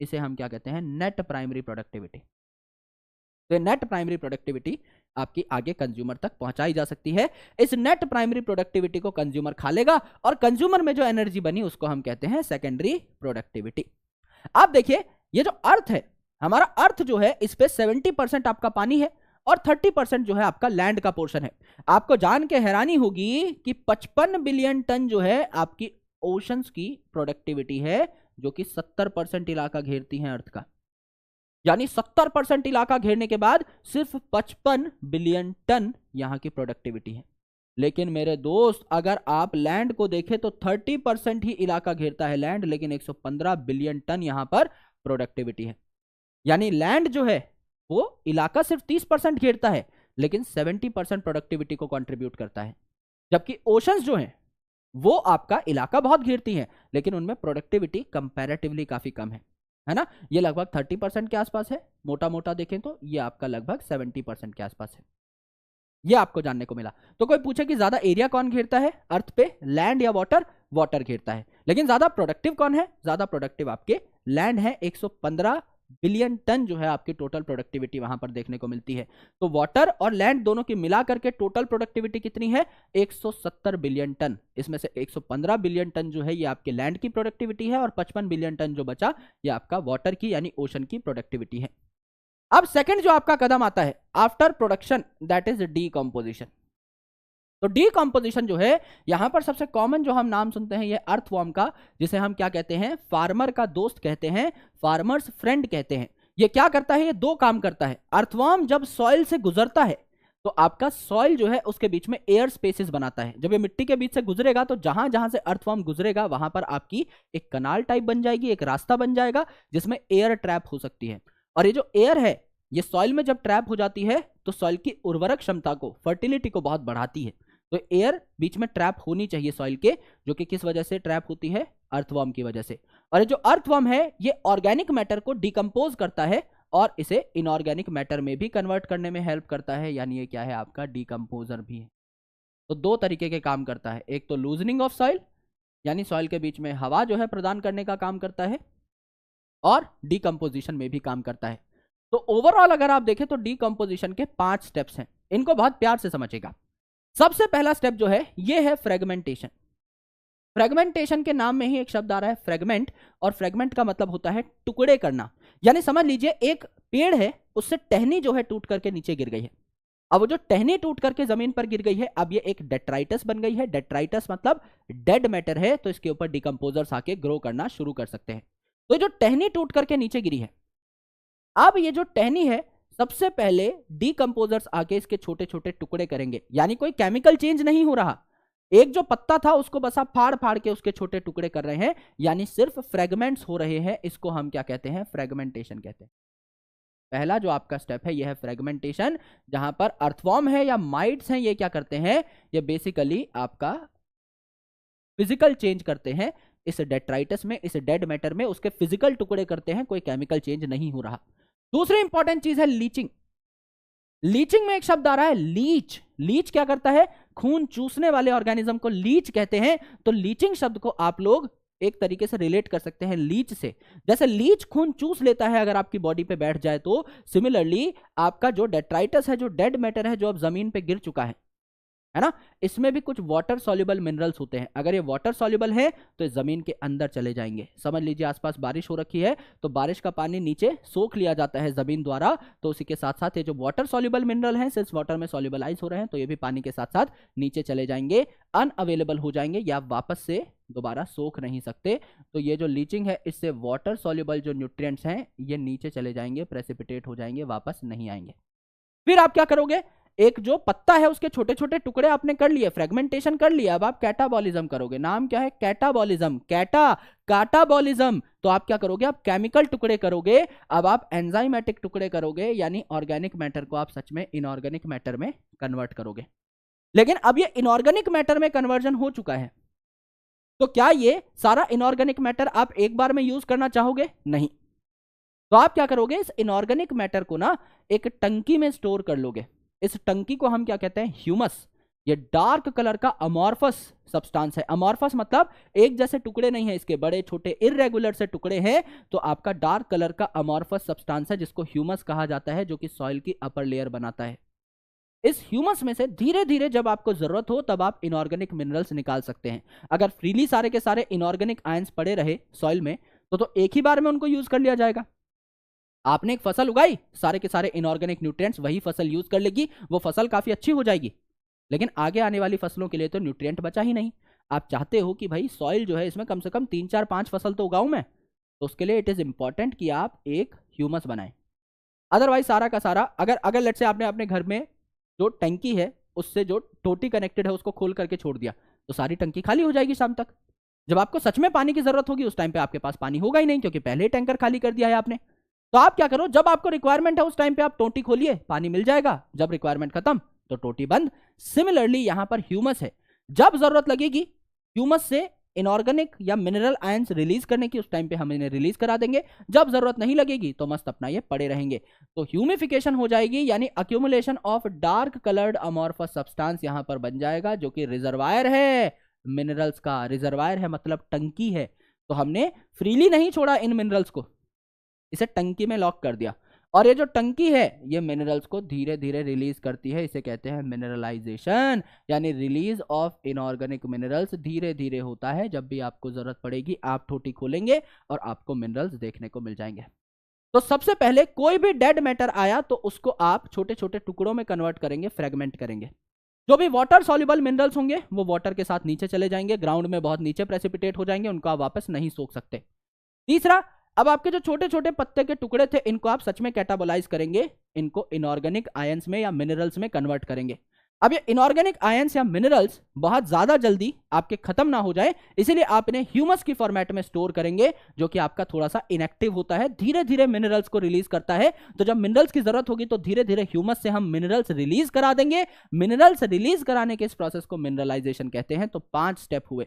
इसे हम क्या कहते हैं, नेट प्राइमरी प्रोडक्टिविटी। तो नेट प्राइमरी प्रोडक्टिविटी आपकी आगे कंज्यूमर तक पहुंचाई जा सकती है। इस नेट प्राइमरी प्रोडक्टिविटी को कंज्यूमर खा लेगा और कंज्यूमर में जो एनर्जी बनी उसको हम कहते हैं सेकेंडरी प्रोडक्टिविटी। आप देखिए ये जो अर्थ है, हमारा अर्थ जो है इस पे 70% आपका पानी है और 30% जो है आपका लैंड का पोर्शन है। आपको जान के हैरानी होगी कि 55 बिलियन टन जो है आपकी ओशंस की प्रोडक्टिविटी है, जो कि 70% इलाका घेरती हैं अर्थ का। यानी 70% इलाका घेरने के बाद सिर्फ 55 बिलियन टन यहां की प्रोडक्टिविटी है। लेकिन मेरे दोस्त अगर आप लैंड को देखें तो 30% ही इलाका घेरता है लैंड, लेकिन 115 बिलियन टन यहां पर प्रोडक्टिविटी है। यानी लैंड जो है वो इलाका सिर्फ 30% घेरता है, लेकिन 70% प्रोडक्टिविटी को कंट्रीब्यूट करता है। जबकि ओशंस जो हैं वो आपका इलाका बहुत घेरती हैं, लेकिन उनमें प्रोडक्टिविटी कंपैरेटिवली काफी कम है ना। ये लगभग 30% के आसपास है, मोटा मोटा देखें तो ये आपका लगभग 70% के आसपास है। ये आपको जानने को मिला। तो कोई पूछे कि ज्यादा एरिया कौन घेरता है अर्थ पे, लैंड या वाटर? वाटर घेरता है। लेकिन ज्यादा प्रोडक्टिव कौन है? ज्यादा प्रोडक्टिव आपके लैंड है। 115 बिलियन टन जो है आपकी टोटल प्रोडक्टिविटी वहां पर देखने को मिलती है। तो वाटर और लैंड दोनों की मिला करके टोटल प्रोडक्टिविटी कितनी है? 170 बिलियन टन। इसमें से 115 बिलियन टन जो है ये आपके लैंड की प्रोडक्टिविटी है और 55 बिलियन टन जो बचा ये आपका वाटर की यानी ओशन की प्रोडक्टिविटी है। अब सेकंड जो आपका कदम आता है after production, that is decomposition. तो डीकंपोजिशन जो है यहां पर सबसे कॉमन जो हम नाम सुनते हैं ये अर्थवॉर्म का, जिसे हम क्या कहते हैं, फार्मर का दोस्त कहते हैं, फार्मर्स फ्रेंड कहते हैं। ये क्या करता है? ये दो काम करता है। अर्थवॉर्म जब सॉइल से गुजरता है तो आपका सॉइल जो है उसके बीच में एयर स्पेसेस बनाता है। जब ये मिट्टी के बीच से गुजरेगा तो जहां जहां से अर्थवॉर्म गुजरेगा वहां पर आपकी एक कनाल टाइप बन जाएगी, एक रास्ता बन जाएगा जिसमें एयर ट्रैप हो सकती है। और ये जो एयर है ये सॉइल में जब ट्रैप हो जाती है तो सॉइल की उर्वरक क्षमता को, फर्टिलिटी को बहुत बढ़ाती है। तो एयर बीच में ट्रैप होनी चाहिए सॉइल के, जो कि किस वजह से ट्रैप होती है? अर्थवॉर्म की वजह से। और ये जो अर्थवॉर्म है ये ऑर्गेनिक मैटर को डिकम्पोज करता है और इसे इनऑर्गेनिक मैटर में भी कन्वर्ट करने में हेल्प करता है, यानी ये क्या है? आपका डिकम्पोजर भी है। तो दो तरीके के काम करता है, एक तो लूजनिंग ऑफ सॉइल यानी सॉइल के बीच में हवा जो है प्रदान करने का काम करता है, और डिकम्पोजिशन में भी काम करता है। तो ओवरऑल अगर आप देखें तो डिकम्पोजिशन के 5 स्टेप्स हैं, इनको बहुत प्यार से समझिएगा। सबसे पहला स्टेप जो है ये है फ्रेगमेंटेशन। फ्रेगमेंटेशन के नाम में ही एक शब्द आ रहा है फ्रेगमेंट, और फ्रेगमेंट का मतलब होता है टुकड़े करना। यानी समझ लीजिए एक पेड़ है, उससे टहनी जो है टूट करके नीचे गिर गई है। अब वो जो टहनी टूट करके जमीन पर गिर गई है, अब ये एक डेट्राइटस बन गई है। डेट्राइटस मतलब डेड मैटर है, तो इसके ऊपर डिकम्पोजर्स आके ग्रो करना शुरू कर सकते हैं। तो जो टहनी टूट करके नीचे गिरी है, अब ये जो टहनी है सबसे पहले डिकम्पोजर्स आके इसके छोटे छोटे टुकड़े करेंगे। यानी कोई केमिकल चेंज नहीं हो रहा, एक जो पत्ता था उसको बस आप फाड़ फाड़ के उसके छोटे टुकड़े कर रहे हैं, यानी सिर्फ फ्रेगमेंट्स हो रहे हैं। इसको हम क्या कहते हैं? फ्रेगमेंटेशन कहते हैं। पहला जो आपका स्टेप है यह है फ्रेगमेंटेशन, जहां पर अर्थवॉर्म है या माइट्स हैं, ये क्या करते हैं? ये बेसिकली आपका फिजिकल चेंज करते हैं इस डेट्राइटस में, इस डेड मैटर में उसके फिजिकल टुकड़े करते हैं, कोई केमिकल चेंज नहीं हो रहा। दूसरी इंपॉर्टेंट चीज है लीचिंग। लीचिंग में एक शब्द आ रहा है लीच। लीच क्या करता है? खून चूसने वाले ऑर्गेनिज्म को लीच कहते हैं। तो लीचिंग शब्द को आप लोग एक तरीके से रिलेट कर सकते हैं लीच से। जैसे लीच खून चूस लेता है अगर आपकी बॉडी पे बैठ जाए, तो सिमिलरली आपका जो डेट्राइटस है, जो डेड मैटर है, जो अब जमीन पे गिर चुका है ना, इसमें भी कुछ वाटर सॉल्युबल मिनरल्स होते हैं। अगर ये वाटर सॉल्युबल है तो जमीन के अंदर चले जाएंगे। समझ लीजिए आसपास बारिश हो रखी है तो बारिश का पानी नीचे सोख लिया जाता है जमीन द्वारा, तो उसी के साथ साथ ये जो वाटर सॉल्युबल मिनरल हैं, सिर्फ वाटर में सॉल्युबलाइज हो रहे हैं, तो ये भी पानी के साथ साथ नीचे चले जाएंगे, अनअवेलेबल हो जाएंगे, या वापस से दोबारा सोख नहीं सकते। तो ये जो लीचिंग है इससे वाटर सॉल्युबल जो न्यूट्रिएंट्स हैं ये नीचे चले जाएंगे, प्रेसिपिटेट हो जाएंगे, वापस नहीं आएंगे। फिर आप क्या करोगे? एक जो पत्ता है उसके छोटे छोटे टुकड़े आपने कर लिए, फ्रेगमेंटेशन कर लिया, अब आप कैटाबॉलिज्म करोगे। नाम क्या है? कैटाबॉलिज्म। काटाबॉलिज्म। तो आप क्या करोगे? आप केमिकल टुकड़े करोगे। अब आप एंजाइमेटिक टुकड़े करोगे, यानी ऑर्गेनिक मैटर को आप सच में इनऑर्गेनिक मैटर में कन्वर्ट करोगे। लेकिन अब ये इनऑर्गेनिक मैटर में कन्वर्जन हो चुका है, तो क्या ये सारा इनऑर्गेनिक मैटर आप एक बार में यूज करना चाहोगे? नहीं। तो आप क्या करोगे? इस इनऑर्गेनिक मैटर को ना एक टंकी में स्टोर कर लोगे। इस टंकी को हम क्या कहते हैं? ह्यूमस। ये डार्क कलर का अमॉर्फस सब्सटेंस है। अमॉर्फस मतलब एक जैसे टुकड़े नहीं है इसके, बड़े छोटे इररेगुलर से टुकड़े हैं। तो आपका डार्क कलर का अमॉर्फस सब्सटेंस है जिसको ह्यूमस कहा जाता है, जो कि सॉइल की अपर लेयर बनाता है। इस ह्यूमस में से धीरे धीरे जब आपको जरूरत हो तब आप इनऑर्गेनिक मिनरल्स निकाल सकते हैं। अगर फ्रीली सारे के सारे इनऑर्गेनिक आयंस पड़े रहे सॉइल में तो एक ही बार में उनको यूज कर लिया जाएगा। आपने एक फसल उगाई, सारे के सारे इनऑर्गेनिक न्यूट्रिएंट्स वही फसल यूज कर लेगी, वो फसल काफी अच्छी हो जाएगी, लेकिन आगे आने वाली फसलों के लिए तो न्यूट्रिएंट बचा ही नहीं। आप चाहते हो कि भाई सॉइल जो है इसमें कम से कम 3 4 5 फसल तो उगाऊं मैं, तो उसके लिए इट इज इंपॉर्टेंट कि आप एक ह्यूमस बनाएं। अदरवाइज सारा का सारा अगर लेट से आपने अपने घर में जो टंकी है उससे जो टोटी कनेक्टेड है उसको खोल करके छोड़ दिया, तो सारी टंकी खाली हो जाएगी शाम तक। जब आपको सच में पानी की जरूरत होगी उस टाइम पे आपके पास पानी होगा ही नहीं, क्योंकि पहले ही टैंकर खाली कर दिया है आपने। तो आप क्या करो, जब आपको रिक्वायरमेंट है उस टाइम पे आप टोटी खोलिए, पानी मिल जाएगा। जब रिक्वायरमेंट खत्म तो टोटी बंद। सिमिलरली यहां पर ह्यूमस है, जब जरूरत लगेगी ह्यूमस से इनऑर्गेनिक या मिनरल आयंस रिलीज करने की, उस टाइम पे हम इन्हें रिलीज करा देंगे। जब जरूरत नहीं लगेगी तो मस्त अपना ये पड़े रहेंगे। तो ह्यूमिफिकेशन हो जाएगी, यानी accumulation of dark coloured amorphous substance यहां पर बन जाएगा, जो कि रिजर्वायर है मिनरल्स का। रिजर्वायर है मतलब टंकी है। तो हमने फ्रीली नहीं छोड़ा इन मिनरल्स को, इसे टंकी में लॉक कर दिया, और ये जो टंकी है ये मिनरल्स को धीरे धीरे रिलीज करती है। इसे कहते हैं मिनरलाइजेशन, यानी रिलीज ऑफ इनऑर्गेनिक मिनरल्स धीरे धीरे होता है। जब भी आपको जरूरत पड़ेगी आप टोटी खोलेंगे और आपको मिनरल्स देखने को मिल जाएंगे। तो सबसे पहले कोई भी डेड मैटर आया तो उसको आप छोटे छोटे टुकड़ों में कन्वर्ट करेंगे, फ्रेगमेंट करेंगे। जो भी वाटर सॉल्युबल मिनरल्स होंगे वो वाटर के साथ नीचे चले जाएंगे, ग्राउंड में बहुत नीचे प्रेसिपिटेट हो जाएंगे, उनको आप वापस नहीं सोख सकते। तीसरा, अब आपके जो छोटे छोटे पत्ते के टुकड़े थे इनको आप सच में कैटाबोलाइज करेंगे, इनको इनऑर्गेनिक आयंस में या मिनरल्स में कन्वर्ट करेंगे। अब ये इनऑर्गेनिक आयंस या मिनरल्स बहुत ज्यादा जल्दी आपके खत्म ना हो जाए, इसीलिए आप इन्हें ह्यूमस की फॉर्मेट में स्टोर करेंगे, जो कि आपका थोड़ा सा इनएक्टिव होता है, धीरे धीरे मिनरल्स को रिलीज करता है। तो जब मिनरल्स की जरूरत होगी तो धीरे धीरे ह्यूमस से हम मिनरल्स रिलीज करा देंगे। मिनरल्स रिलीज कराने के इस प्रोसेस को मिनरलाइजेशन कहते हैं। तो 5 स्टेप हुए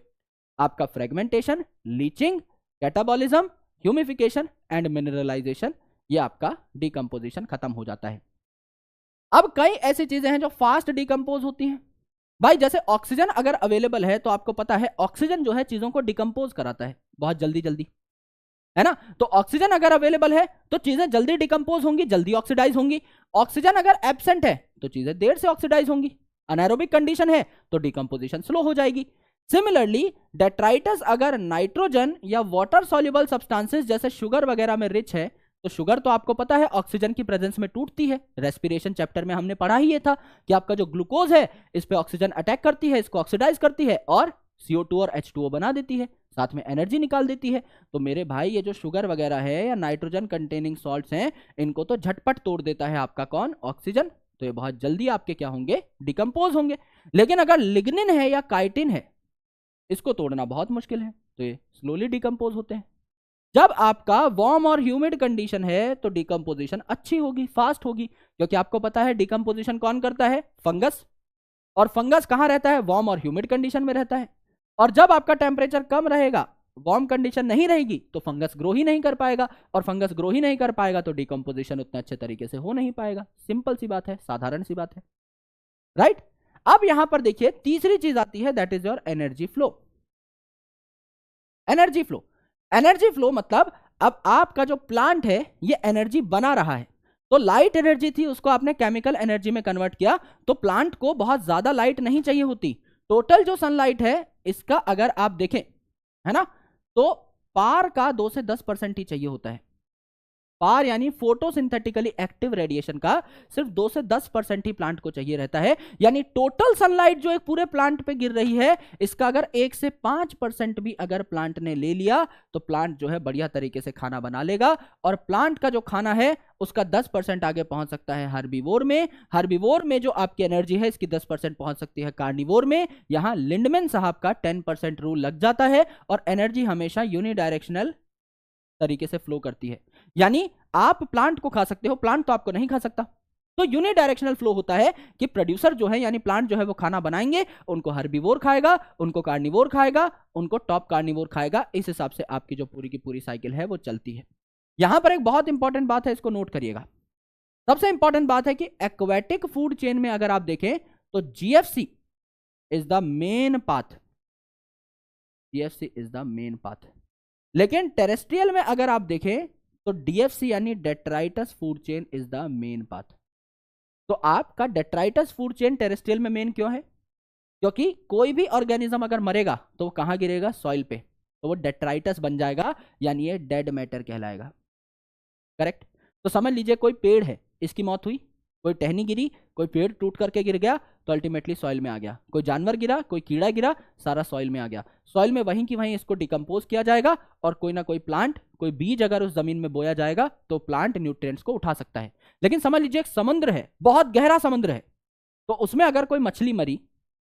आपका: fragmentation, leaching, catabolism, humification and mineralisation. ये आपका डिकम्पोजिशन खत्म हो जाता है। अब कई ऐसी चीजें हैं जो फास्ट डिकम्पोज होती हैं भाई, जैसे ऑक्सीजन अगर अवेलेबल है तो आपको पता है ऑक्सीजन जो है चीजों को डिकम्पोज कराता है बहुत जल्दी जल्दी, है ना। तो ऑक्सीजन अगर अवेलेबल है तो चीजें जल्दी डिकम्पोज होंगी, जल्दी ऑक्सीडाइज होंगी। ऑक्सीजन अगर एब्सेंट है तो चीजें देर से ऑक्सीडाइज होंगी। अनाएरोबिक कंडीशन है तो डिकम्पोजिशन स्लो हो जाएगी। सिमिलरली डेट्राइटस अगर नाइट्रोजन या वाटर सॉल्युबल सब्सटेंसेस जैसे शुगर वगैरह में रिच है, तो शुगर तो आपको पता है ऑक्सीजन की प्रेजेंस में टूटती है। रेस्पिरेशन चैप्टर में हमने पढ़ा ही ये था कि आपका जो ग्लूकोज है इस पे ऑक्सीजन अटैक करती है, इसको ऑक्सीडाइज करती है और CO2 और H2O बना देती है, साथ में एनर्जी निकाल देती है। तो मेरे भाई ये जो शुगर वगैरह है या नाइट्रोजन कंटेनिंग सॉल्ट्स हैं, इनको तो झटपट तोड़ देता है आपका कौन? ऑक्सीजन। तो ये बहुत जल्दी आपके क्या होंगे? डिकम्पोज होंगे। लेकिन अगर लिग्निन है या काइटिन है, इसको तोड़ना बहुत मुश्किल है, तो ये स्लोली डिकम्पोज होते हैं। जब आपका वार्म और ह्यूमिड कंडीशन है तो डिकम्पोजिशन अच्छी होगी, फास्ट होगी, क्योंकि आपको पता है डिकम्पोजिशन कौन करता है? फंगस। और फंगस कहां रहता है? वार्म और ह्यूमिड कंडीशन में रहता है। और जब आपका टेम्परेचर कम रहेगा, वार्म कंडीशन नहीं रहेगी, तो फंगस ग्रो ही नहीं कर पाएगा, और फंगस ग्रो ही नहीं कर पाएगा तो डिकम्पोजिशन उतने अच्छे तरीके से हो नहीं पाएगा। सिंपल सी बात है, साधारण सी बात है, राइट। अब यहां पर देखिए तीसरी चीज आती है, that is your energy flow. Energy flow, energy flow मतलब अब आपका जो प्लांट है ये एनर्जी बना रहा है। तो लाइट एनर्जी थी उसको आपने केमिकल एनर्जी में कन्वर्ट किया, तो प्लांट को बहुत ज्यादा लाइट नहीं चाहिए होती। टोटल जो सनलाइट है इसका अगर आप देखें, है ना, तो पार का 2 से 10% ही चाहिए होता है। पार यानी फोटोसिंथेटिकली एक्टिव रेडिएशन का सिर्फ 2 से 10% ही प्लांट को चाहिए रहता है। यानी टोटल सनलाइट जो एक पूरे प्लांट पे गिर रही है, इसका अगर 1 से 5% भी अगर प्लांट ने ले लिया तो प्लांट जो है बढ़िया तरीके से खाना बना लेगा, और प्लांट का जो खाना है उसका 10% आगे पहुंच सकता है हर्बीवोर में। हर्बीवोर में जो आपकी एनर्जी है इसकी 10% पहुंच सकती है कार्निवोर में। यहां लिंडमैन साहब का 10% रूल लग जाता है, और एनर्जी हमेशा यूनिडायरेक्शनल तरीके से फ्लो करती है। यानी आप प्लांट को खा सकते हो, प्लांट तो आपको नहीं खा सकता। तो यूनिडायरेक्शनल फ्लो होता है कि प्रोड्यूसर जो है यानी प्लांट जो है वो खाना बनाएंगे, उनको हर्बीवोर खाएगा, उनको कार्निवोर खाएगा, उनको टॉप कार्निवोर खाएगा। इस हिसाब से आपकी जो पूरी की पूरी साइकिल है वो चलती है। यहां पर एक बहुत इंपॉर्टेंट बात है, इसको नोट करिएगा। सबसे इंपॉर्टेंट बात है कि एक्वेटिक फूड चेन में अगर आप देखें तो GFC is the main path, GFC is the main path. लेकिन टेरेस्ट्रियल में अगर आप देखें तो डीएफसी यानी detritus food chain is the main path. तो आपका डेट्राइटस फूड चेन टेरेस्ट्रियल में मेन क्यों है? क्योंकि कोई भी ऑर्गेनिज्म अगर मरेगा तो वो कहां गिरेगा? सॉइल पे, तो वो डेट्राइटस बन जाएगा, यानी ये डेड मैटर कहलाएगा। करेक्ट? तो समझ लीजिए कोई पेड़ है, इसकी मौत हुई, कोई टहनी गिरी, कोई पेड़ टूट करके गिर गया तो अल्टीमेटली सॉइल में आ गया। कोई जानवर गिरा, कोई कीड़ा गिरा, सारा सॉइल में आ गया। सॉइल में वहीं की वहीं इसको डिकम्पोज किया जाएगा, और कोई ना कोई प्लांट, कोई बीज अगर उस जमीन में बोया जाएगा तो प्लांट न्यूट्रिएंट्स को उठा सकता है। लेकिन समझ लीजिए एक समुद्र है, बहुत गहरा समुद्र है, तो उसमें अगर कोई मछली मरी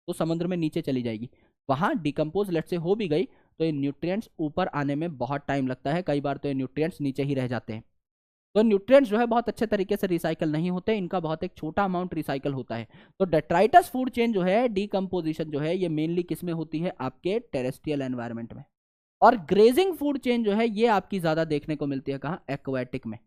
तो समुद्र में नीचे चली जाएगी, वहां डिकम्पोज लेट से हो भी गई तो ये न्यूट्रिएंट्स ऊपर आने में बहुत टाइम लगता है। कई बार तो ये न्यूट्रिएंट्स नीचे ही रह जाते हैं। तो न्यूट्रिएंट्स जो है बहुत अच्छे तरीके से रिसाइकल नहीं होते, इनका बहुत एक छोटा अमाउंट रिसाइकल होता है। तो डेट्राइटस फूड चेन जो है, डीकंपोजिशन जो है, ये मेनली किस में होती है? आपके टेरेस्ट्रियल एनवायरनमेंट में। और ग्रेजिंग फूड चेन जो है ये आपकी ज्यादा देखने को मिलती है कहाँ? एक्वेटिक में।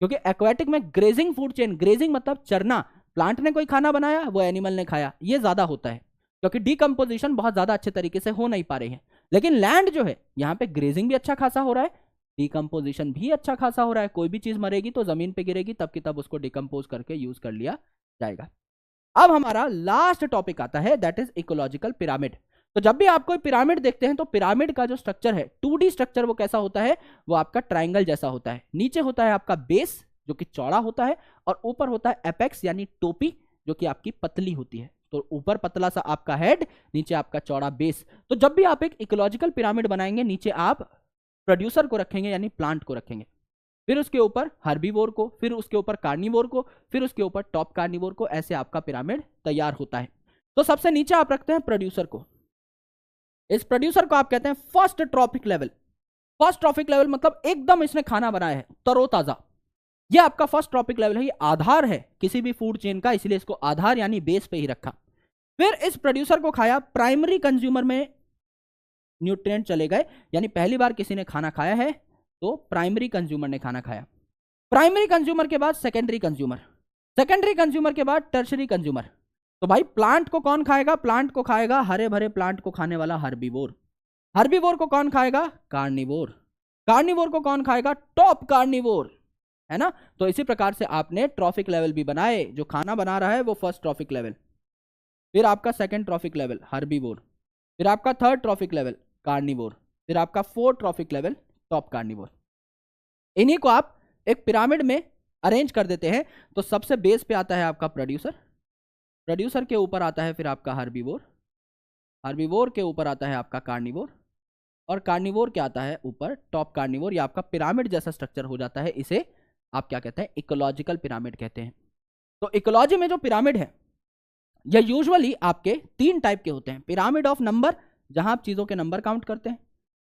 क्योंकि एक्वेटिक में ग्रेजिंग फूड चेन, ग्रेजिंग मतलब चरना, प्लांट ने कोई खाना बनाया, वो एनिमल ने खाया, ये ज्यादा होता है, क्योंकि डीकंपोजिशन बहुत ज्यादा अच्छे तरीके से हो नहीं पा रही है। लेकिन लैंड जो है, यहाँ पे ग्रेजिंग भी अच्छा खासा हो रहा है, डिकम्पोजिशन भी अच्छा खासा हो रहा है। कोई भी चीज मरेगी तो जमीन पे गिरेगी, तब की तब उसको डिकम्पोज करके यूज कर लिया जाएगा। अब हमारा लास्ट टॉपिक आता है, दैट इज इकोलॉजिकल पिरामिड। तो जब भी आप कोई पिरामिड देखते हैं तो पिरामिड का जो स्ट्रक्चर है, 2D स्ट्रक्चर, वो कैसा होता है? वो आपका ट्राइंगल जैसा होता है। नीचे होता है आपका बेस जो कि चौड़ा होता है, और ऊपर होता है एपेक्स यानी टोपी जो कि आपकी पतली होती है। तो ऊपर पतला सा आपका हेड, नीचे आपका चौड़ा बेस। तो जब भी आप एक इकोलॉजिकल पिरामिड बनाएंगे, नीचे आप प्रोड्यूसर को रखेंगे यानी प्लांट को रखेंगे, फिर उसके ऊपर हर्बीवोर को, फिर उसके ऊपर कार्निवोर को, फिर उसके ऊपर टॉप कार्निवोर को। ऐसे आपका पिरामिड तैयार होता है। तो सबसे नीचे आप रखते हैं प्रोड्यूसर को। इस प्रोड्यूसर को आप कहते हैं first trophic level. First trophic level मतलब एकदम इसने खाना बनाया है तरोताजा, ये आपका फर्स्ट ट्रॉपिक लेवल है, ये आधार है किसी भी फूड चेन का, इसलिए इसको आधार यानी बेस पे ही रखा। फिर इस प्रोड्यूसर को खाया, प्राइमरी कंज्यूमर में न्यूट्रिएंट चले गए, यानी पहली बार किसी ने खाना खाया है तो प्राइमरी कंज्यूमर ने खाना खाया। प्राइमरी कंज्यूमर के बाद सेकेंडरी कंज्यूमर, सेकेंडरी कंज्यूमर के बाद टर्शरी कंज्यूमर। तो भाई प्लांट को कौन खाएगा? प्लांट को खाएगा हरे भरे प्लांट को खाने वाला हर्बीवोर। हर्बीवोर को कौन खाएगा? कार्निवोर। कार्निवोर को कौन खाएगा? टॉप कार्निवोर, है ना। तो इसी प्रकार से आपने ट्रॉफिक लेवल भी बनाए। जो खाना बना रहा है वो फर्स्ट ट्रॉफिक लेवल, फिर आपका सेकेंड ट्रॉफिक लेवल हर्बीवोर, फिर आपका थर्ड ट्रॉफिक लेवल कार्निवोर, फिर आपका fourth trophic level top carnivore. इन्हीं को आप एक पिरामिड में अरेंज कर देते हैं। तो सबसे बेस पे आता है आपका प्रोड्यूसर, प्रोड्यूसर के ऊपर आता है फिर आपका हर्बीवोर, हर्बीवोर के ऊपर आता है आपका कार्निवोर, और कार्निवोर क्या आता है ऊपर? Top carnivore. ये आपका पिरामिड जैसा स्ट्रक्चर हो जाता है। इसे आप क्या कहते हैं? इकोलॉजिकल पिरामिड कहते हैं। तो इकोलॉजी में जो पिरामिड है ये यूजुअली आपके 3 टाइप के होते हैं। पिरामिड ऑफ नंबर, जहां आप चीजों के नंबर काउंट करते हैं,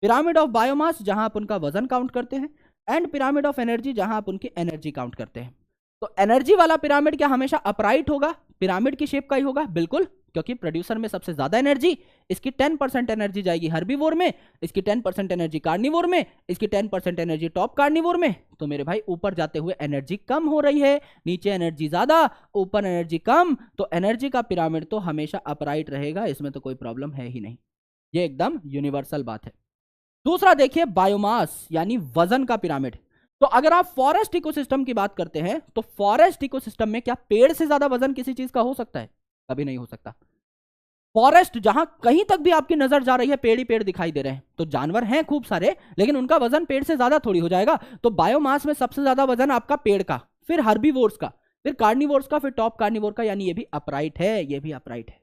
पिरामिड ऑफ बायोमास, जहां आप उनका वजन काउंट करते हैं, एंड पिरामिड ऑफ एनर्जी, जहां आप उनकी एनर्जी काउंट करते हैं। तो एनर्जी वाला पिरामिड क्या हमेशा अपराइट होगा? पिरामिड की शेप का ही होगा, बिल्कुल, क्योंकि प्रोड्यूसर में सबसे ज्यादा एनर्जी, इसकी 10% एनर्जी जाएगी हर्बीवोर में, इसकी 10% एनर्जी कार्निवोर में, इसकी 10% एनर्जी टॉप कार्निवोर में। तो मेरे भाई ऊपर जाते हुए एनर्जी कम हो रही है, नीचे एनर्जी ज्यादा, ऊपर एनर्जी कम। तो एनर्जी का पिरामिड तो हमेशा अपराइट रहेगा, इसमें तो कोई प्रॉब्लम है ही नहीं, ये एकदम यूनिवर्सल बात है। दूसरा देखिए बायोमास यानी वजन का पिरामिड। तो अगर आप फॉरेस्ट इकोसिस्टम की बात करते हैं तो फॉरेस्ट इकोसिस्टम में क्या पेड़ से ज्यादा वजन किसी चीज का हो सकता है? कभी नहीं हो सकता। फॉरेस्ट, जहां कहीं तक भी आपकी नजर जा रही है पेड़ ही पेड़ दिखाई दे रहे हैं, तो जानवर हैं खूब सारे, लेकिन उनका वजन पेड़ से ज्यादा थोड़ी हो जाएगा। तो बायोमास में सबसे ज्यादा वजन आपका पेड़ का, फिर हर्बीवोर्स का, फिर कार्निवोर्स का, फिर टॉप कार्निवोर का, यानी ये भी अपराइट है, ये भी अपराइट है।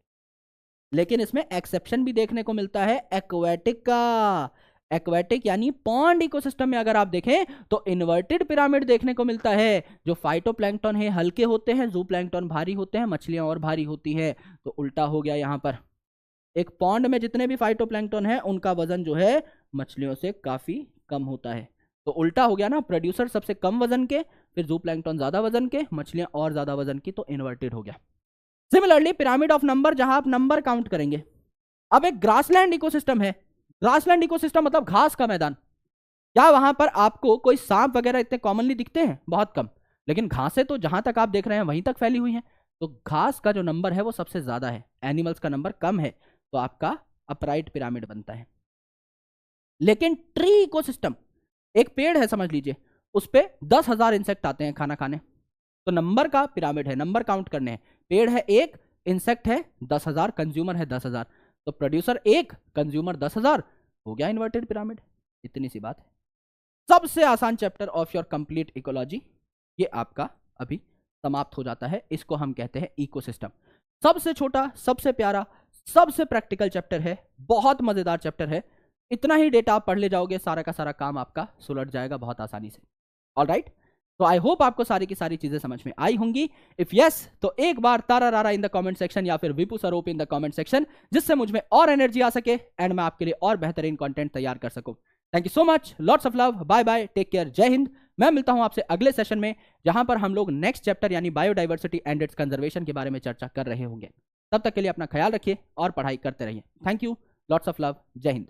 लेकिन इसमें एक्सेप्शन भी देखने को मिलता है एक्वेटिक का। एक्वेटिक यानी पॉन्ड इकोसिस्टम में अगर आप देखें तो इन्वर्टेड पिरामिड देखने को मिलता है। जो फाइटोप्लैंक्टन है हल्के होते हैं, ज़ूप्लैंक्टन भारी होते हैं, मछलियां और भारी होती हैं। तो उल्टा हो गया यहां पर, एक पॉन्ड में जितने भी फाइटोप्लैंक्टन है उनका वजन जो है मछलियों से काफी कम होता है। तो उल्टा हो गया ना, प्रोड्यूसर सबसे कम वजन के, फिर ज़ूप्लैंक्टन ज्यादा वजन के, मछलियां और ज्यादा वजन की, तो इन्वर्टेड हो गया। सिमिलरली पिरामिड ऑफ नंबर, जहां आप नंबर काउंट करेंगे। अब एक ग्रासलैंड इकोसिस्टम है, ग्रासलैंड इकोसिस्टम मतलब घास का मैदान। क्या वहां पर आपको कोई सांप वगैरह इतने कॉमनली दिखते हैं? बहुत कम। लेकिन घासें तो जहां तक आप देख रहे हैं वहीं तक फैली हुई हैं। तो घास का जो नंबर है वो सबसे ज्यादा है, एनिमल्स का नंबर कम है, तो आपका अपराइट पिरामिड बनता है। लेकिन ट्री इकोसिस्टम, एक पेड़ है समझ लीजिए, उस पर 10,000 इंसेक्ट आते हैं खाना खाने, तो नंबर का पिरामिड है, नंबर काउंट करने हैं। पेड़ है एक, इंसेक्ट है 10,000, कंज्यूमर है 10,000, तो प्रोड्यूसर एक, कंज्यूमर 10,000, हो गया इन्वर्टेड पिरामिड। इतनी सी बात है। सबसे आसान chapter of your complete ecology ये आपका अभी समाप्त हो जाता है। इसको हम कहते हैं इकोसिस्टम। सबसे छोटा, सबसे प्यारा, सबसे प्रैक्टिकल चैप्टर है, बहुत मजेदार चैप्टर है। इतना ही डेटा आप पढ़ ले जाओगे, सारा का सारा काम आपका सुलझ जाएगा बहुत आसानी से। ऑलराइट, तो आई होप आपको सारी की सारी चीजें समझ में आई होंगी। इफ यस तो एक बार तारा रारा इन द कमेंट सेक्शन या फिर Vipu सरोप in the comment section, जिससे मुझ में और एनर्जी आ सके एंड मैं आपके लिए और बेहतरीन कंटेंट तैयार कर सकूं। Thank you so much, lots of love, bye bye, take care, जय हिंद। मैं मिलता हूं आपसे अगले सेशन में, जहां पर हम लोग नेक्स्ट चैप्टर यानी बायोडाइवर्सिटी एंड इट्स कंजर्वेशन के बारे में चर्चा कर रहे होंगे। तब तक के लिए अपना ख्याल रखिए और पढ़ाई करते रहिए। Thank you, lots of love, जय हिंद।